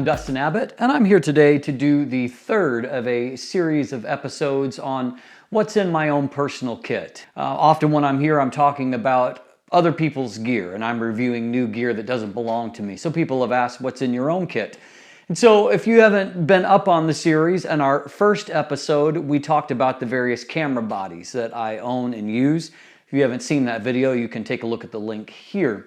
I'm Dustin Abbott, and I'm here today to do the third of a series of episodes on what's in my own personal kit. Often when I'm here, I'm talking about other people's gear, and I'm reviewing new gear that doesn't belong to me. So people have asked, what's in your own kit? And so if you haven't been up on the series, in our first episode, we talked about the various camera bodies that I own and use. If you haven't seen that video, you can take a look at the link here.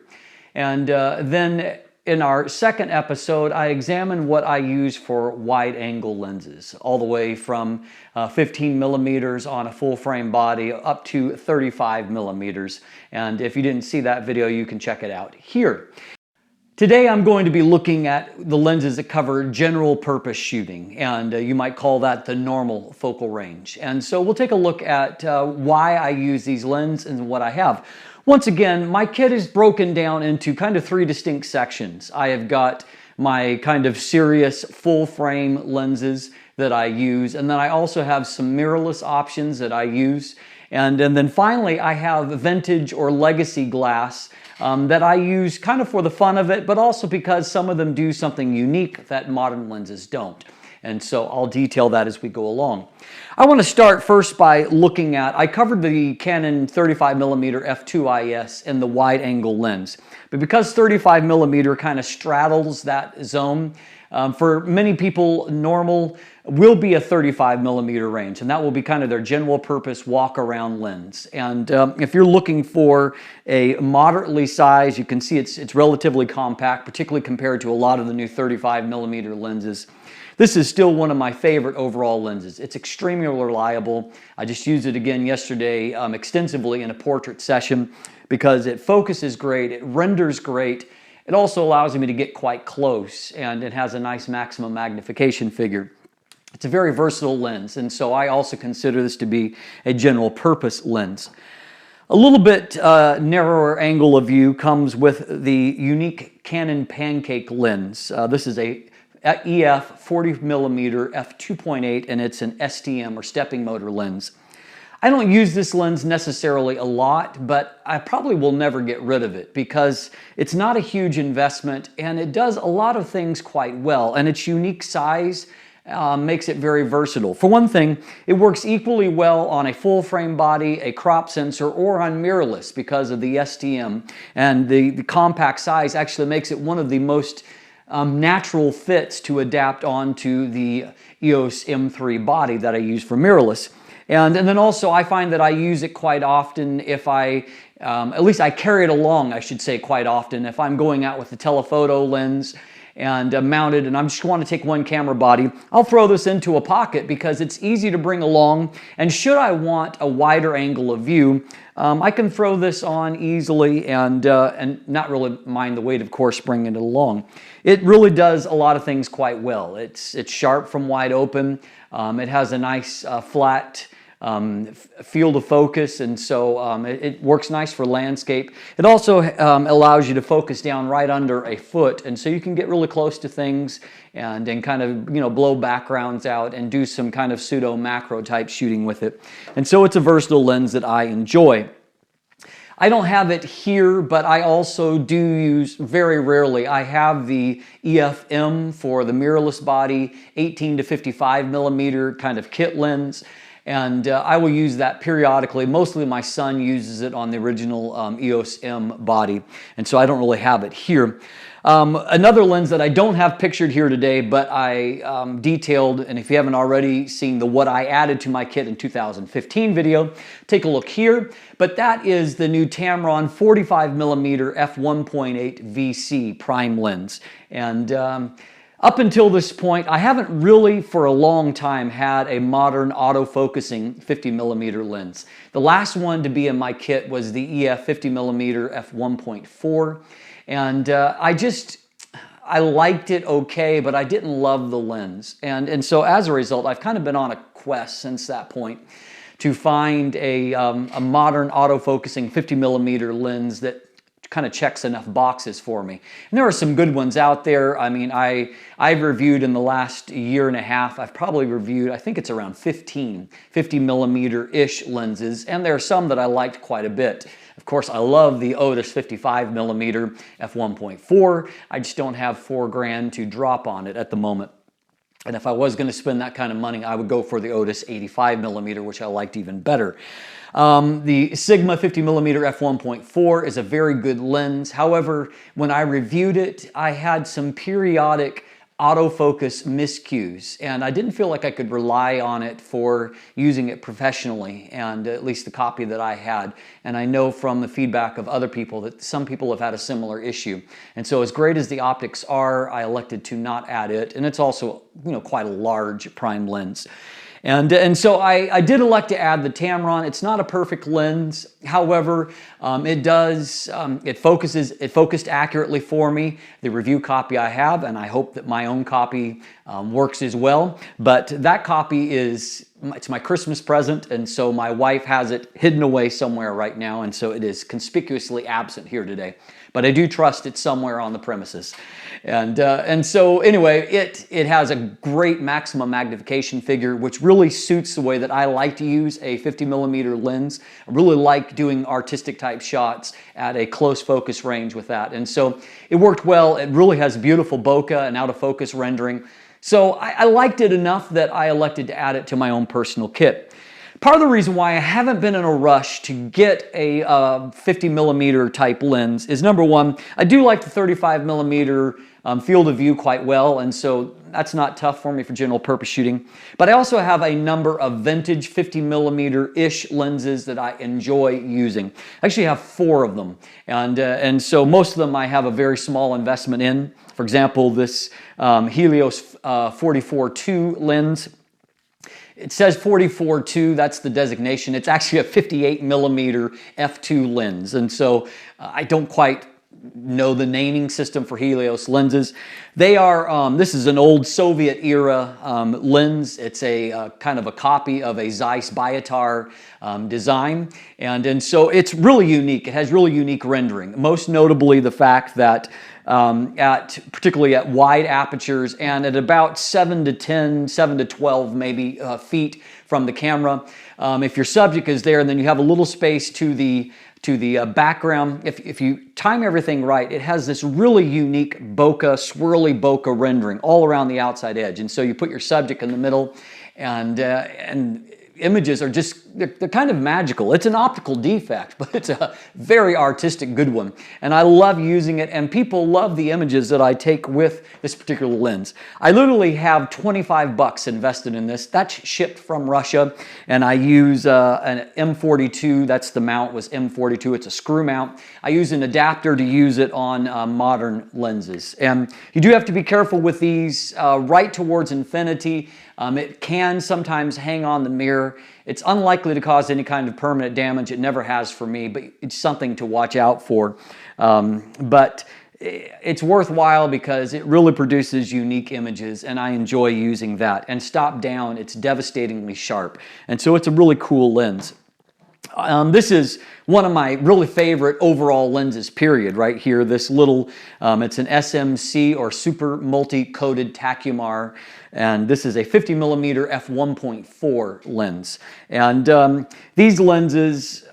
And then in our second episode, I examined what I use for wide-angle lenses, all the way from 15 millimeters on a full-frame body up to 35 millimeters. And if you didn't see that video, you can check it out here. Today I'm going to be looking at the lenses that cover general purpose shooting, and you might call that the normal focal range. And so we'll take a look at why I use these lenses and what I have. Once again, my kit is broken down into kind of three distinct sections. I have got my kind of serious full frame lenses that I use, and then I also have some mirrorless options that I use. And then finally, I have vintage or legacy glass that I use kind of for the fun of it, but also because some of them do something unique that modern lenses don't. And so I'll detail that as we go along. I want to start first by looking at, I covered the Canon 35mm f2.IS in the wide angle lens. But because 35mm kind of straddles that zone, for many people, normal will be a 35mm range, and that will be kind of their general purpose walk around lens. And if you're looking for a moderately sized, you can see it's relatively compact, particularly compared to a lot of the new 35mm lenses. This is still one of my favorite overall lenses. It's extremely reliable. I just used it again yesterday extensively in a portrait session because it focuses great, it renders great. It also allows me to get quite close, and it has a nice maximum magnification figure. It's a very versatile lens, and so I also consider this to be a general purpose lens. A little bit narrower angle of view comes with the unique Canon pancake lens. This is a EF 40mm f2.8, and it's an STM or stepping motor lens. I don't use this lens necessarily a lot, but I probably will never get rid of it because it's not a huge investment and it does a lot of things quite well, and its unique size makes it very versatile. For one thing, it works equally well on a full frame body, a crop sensor, or on mirrorless because of the STM, and the compact size actually makes it one of the most natural fits to adapt onto the EOS M3 body that I use for mirrorless. And then also I find that I use it quite often if at least I carry it along, I should say, quite often. If I'm going out with the telephoto lens and mounted and I just want to take one camera body, I'll throw this into a pocket because it's easy to bring along. And should I want a wider angle of view, I can throw this on easily and not really mind the weight, of course, bringing it along. It really does a lot of things quite well. It's sharp from wide open. It has a nice flat field of focus, and so it works nice for landscape. It also allows you to focus down right under a foot, and so you can get really close to things and kind of blow backgrounds out and do some kind of pseudo macro type shooting with it. And so it's a versatile lens that I enjoy. I don't have it here, but I also do use very rarely. I have the EF-M for the mirrorless body, 18 to 55mm kind of kit lens. And I will use that periodically. Mostly my son uses it on the original EOS M body, and so I don't really have it here. Another lens that I don't have pictured here today, but I detailed, and if you haven't already seen the what I added to my kit in 2015 video, take a look here. But that is the new Tamron 45mm f1.8 VC prime lens. And up until this point, I haven't really for a long time had a modern auto-focusing 50mm lens. The last one to be in my kit was the EF 50mm f1.4, and I liked it okay, but I didn't love the lens. And so as a result, I've kind of been on a quest since that point to find a modern auto-focusing 50mm lens that kind of checks enough boxes for me. And there are some good ones out there. I mean, I've reviewed in the last year and a half, I've probably reviewed, I think it's around 15 50mm-ish lenses, and there are some that I liked quite a bit. Of course, I love the Otis 55mm f1.4. I just don't have $4 grand to drop on it at the moment. And if I was going to spend that kind of money, I would go for the Otis 85mm, which I liked even better. The Sigma 50mm f1.4 is a very good lens. However, when I reviewed it, I had some periodic autofocus miscues, and I didn't feel like I could rely on it for using it professionally, and at least the copy that I had. And I know from the feedback of other people that some people have had a similar issue. And so as great as the optics are, I elected to not add it, and it's also, you know, quite a large prime lens. And so I did elect to add the Tamron. It's not a perfect lens. However, it focused accurately for me. The review copy I have, and I hope that my own copy works as well. But that copy it's my Christmas present, and so my wife has it hidden away somewhere right now, and so it is conspicuously absent here today. But I do trust it's somewhere on the premises. And so anyway, it has a great maximum magnification figure, which really suits the way that I like to use a 50mm lens. I really like doing artistic type shots at a close focus range with that. And so it worked well. It really has beautiful bokeh and out of focus rendering. So I liked it enough that I elected to add it to my own personal kit. Part of the reason why I haven't been in a rush to get a 50mm type lens is, number one, I do like the 35mm field of view quite well, and so that's not tough for me for general purpose shooting. But I also have a number of vintage 50mm-ish lenses that I enjoy using. I actually have 4 of them, and so most of them I have a very small investment in. For example, this Helios 44-2 lens. It says 44-2, that's the designation. It's actually a 58mm f2 lens, and so I don't quite know the naming system for Helios lenses. They are, this is an old Soviet era lens. It's a kind of a copy of a Zeiss Biotar design, and so it's really unique. It has really unique rendering, most notably the fact that particularly at wide apertures and at about 7 to 10, 7 to 12 maybe feet from the camera. If your subject is there and then you have a little space to the background, if you time everything right, it has this really unique bokeh, swirly bokeh rendering all around the outside edge. And so you put your subject in the middle, and images are just, they're kind of magical. It's an optical defect, but it's a very artistic good one. And I love using it, and people love the images that I take with this particular lens. I literally have $25 invested in this. That's shipped from Russia, and I use an M42. That's the mount, was M42. It's a screw mount. I use an adapter to use it on modern lenses. And you do have to be careful with these right towards infinity. It can sometimes hang on the mirror. It's unlikely to cause any kind of permanent damage. It never has for me, but it's something to watch out for. But it's worthwhile because it really produces unique images, and I enjoy using that. And stop down, it's devastatingly sharp. And so it's a really cool lens. This is one of my really favorite overall lenses, period, right here. This little, it's an SMC or super multi-coated tachymar, and this is a 50mm f1.4 lens. And these lenses,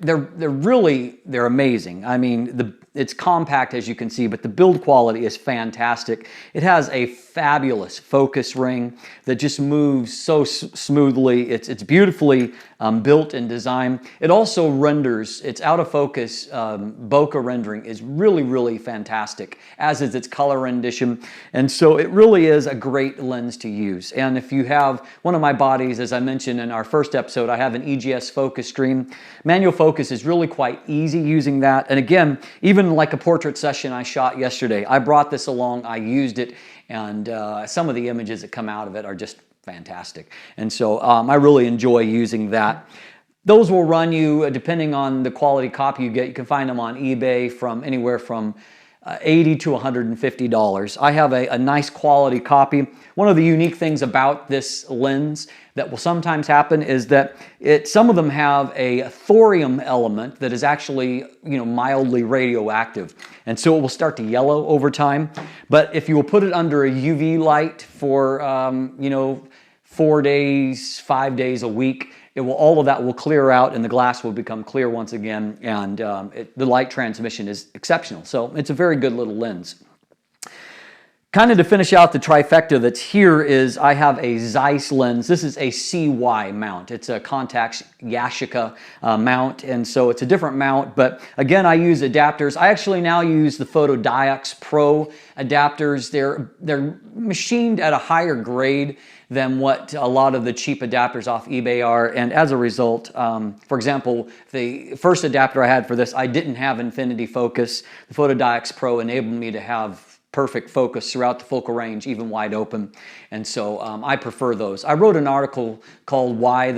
they're amazing. I mean, it's compact, as you can see, but the build quality is fantastic. It has a fabulous focus ring that just moves so smoothly. It's beautifully built and designed. It also renders, its out of focus bokeh rendering is really, really fantastic, as is its color rendition. And so it really is a great lens to use. And if you have one of my bodies, as I mentioned in our first episode, I have an EGS focus screen. Manual focus is really quite easy using that. And again, even like a portrait session I shot yesterday, I brought this along, I used it, and some of the images that come out of it are just fantastic. And so I really enjoy using that. Those will run you, depending on the quality copy you get, you can find them on eBay from anywhere from $80 to $150. I have a nice quality copy. One of the unique things about this lens that will sometimes happen is that some of them have a thorium element that is actually, mildly radioactive, and so it will start to yellow over time. But if you will put it under a UV light for 4 days, 5 days a week, all of that will clear out and the glass will become clear once again, and the light transmission is exceptional. So it's a very good little lens. Kind of to finish out the trifecta that's here is I have a Zeiss lens. This is a CY mount. It's a Contax Yashica mount, and so it's a different mount, but again, I use adapters. I actually now use the Photodiox Pro adapters. They're machined at a higher grade than what a lot of the cheap adapters off eBay are, and as a result, for example, the first adapter I had for this, I didn't have infinity focus. The Photodiox Pro enabled me to have perfect focus throughout the focal range, even wide open, and so I prefer those. I wrote an article called why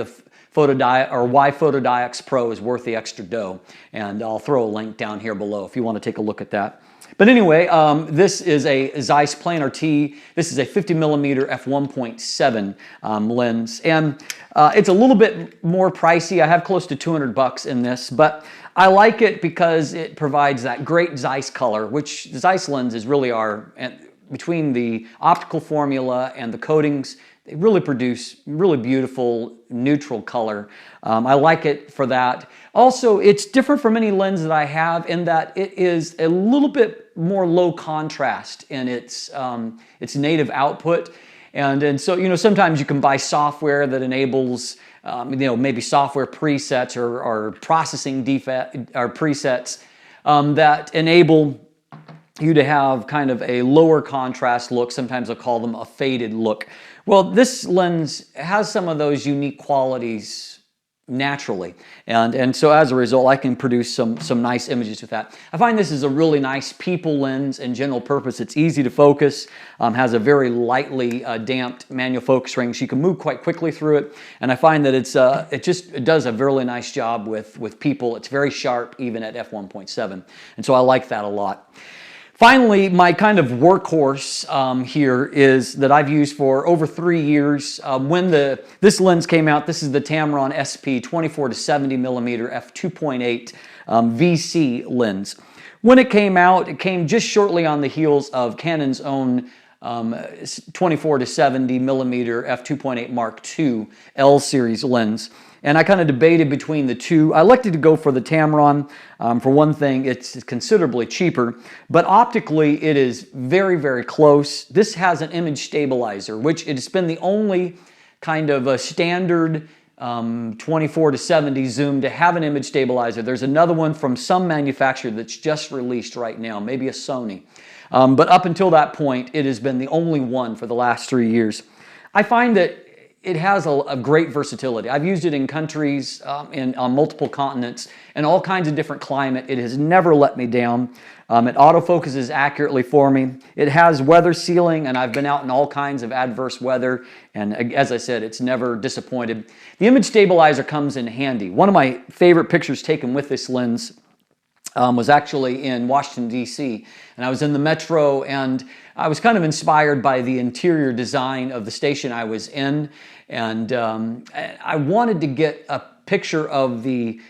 Photodiox Pro is worth the extra dough, and I'll throw a link down here below if you want to take a look at that. But anyway, this is a Zeiss Planar T. This is a 50mm f1.7 lens, and it's a little bit more pricey. I have close to 200 bucks in this, but I like it because it provides that great Zeiss color, which the Zeiss lenses really are, between the optical formula and the coatings, they really produce really beautiful neutral color. I like it for that. Also, it's different from any lens that I have in that it is a little bit more low contrast in its native output. And so, sometimes you can buy software that enables maybe software presets or processing presets that enable you to have kind of a lower contrast look. Sometimes I'll call them a faded look. Well, this lens has some of those unique qualities naturally, and so as a result, I can produce some nice images with that. I find this is a really nice people lens and general purpose. It's easy to focus, has a very lightly damped manual focus ring, so you can move quite quickly through it. And I find that it does a really nice job with people. It's very sharp even at f1.7, and so I like that a lot. Finally, my kind of workhorse here is that I've used for over 3 years. When this lens came out, this is the Tamron SP 24 to 70mm f2.8 VC lens. When it came out, it came just shortly on the heels of Canon's own 24 to 70mm f2.8 Mark II L series lens. And I kind of debated between the two. I elected to go for the Tamron. For one thing, it's considerably cheaper, but optically it is very, very close. This has an image stabilizer, which it's been the only kind of a standard 24 to 70 zoom to have an image stabilizer. There's another one from some manufacturer that's just released right now, maybe a Sony. But up until that point, it has been the only one for the last 3 years. I find that it has a great versatility. I've used it in countries, on multiple continents, and all kinds of different climate. It has never let me down. It autofocuses accurately for me. It has weather sealing, and I've been out in all kinds of adverse weather, and as I said, it's never disappointed. The image stabilizer comes in handy. One of my favorite pictures taken with this lens was actually in Washington, D.C., and I was in the metro, and I was kind of inspired by the interior design of the station I was in, and I wanted to get a picture of the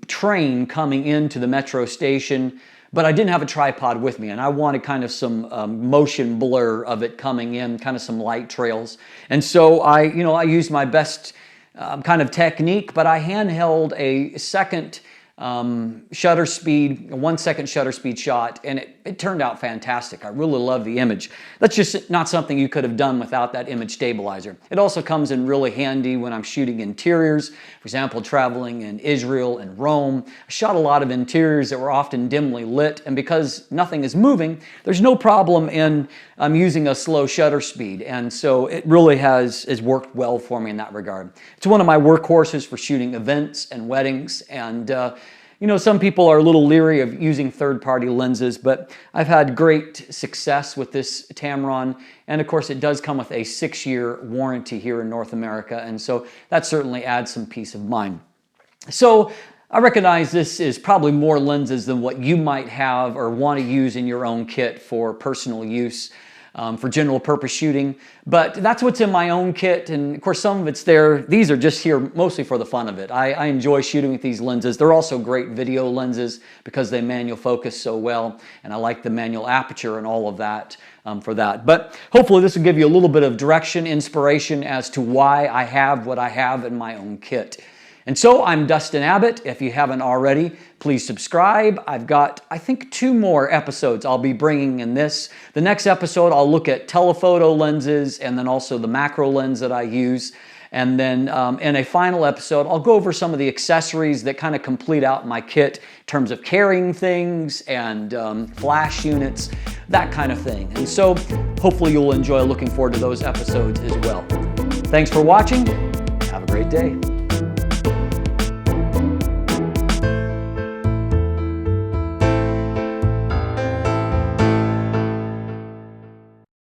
train coming into the metro station, but I didn't have a tripod with me, and I wanted kind of some motion blur of it coming in, kind of some light trails. And so I used my best kind of technique, but I handheld a second shutter speed, a 1 second shutter speed shot, and it turned out fantastic. I really love the image. That's just not something you could have done without that image stabilizer. It also comes in really handy when I'm shooting interiors. For example, traveling in Israel and Rome, I shot a lot of interiors that were often dimly lit, and because nothing is moving, there's no problem in using a slow shutter speed, and so it really has worked well for me in that regard. It's one of my workhorses for shooting events and weddings, and some people are a little leery of using third-party lenses, but I've had great success with this Tamron, and of course it does come with a 6-year warranty here in North America, and so that certainly adds some peace of mind. So I recognize this is probably more lenses than what you might have or want to use in your own kit for personal use. for general purpose shooting. But that's what's in my own kit, and of course some of it's there. These are just here mostly for the fun of it. I enjoy shooting with these lenses. They're also great video lenses because they manual focus so well, and I like the manual aperture and all of that for that. But hopefully this will give you a little bit of direction, inspiration as to why I have what I have in my own kit. And so I'm Dustin Abbott. If you haven't already, please subscribe. I've got, I think, 2 more episodes I'll be bringing in this. The next episode, I'll look at telephoto lenses and then also the macro lens that I use. And then in a final episode, I'll go over some of the accessories that kind of complete out my kit in terms of carrying things and flash units, that kind of thing. And so hopefully you'll enjoy. Looking forward to those episodes as well. Thanks for watching. Have a great day.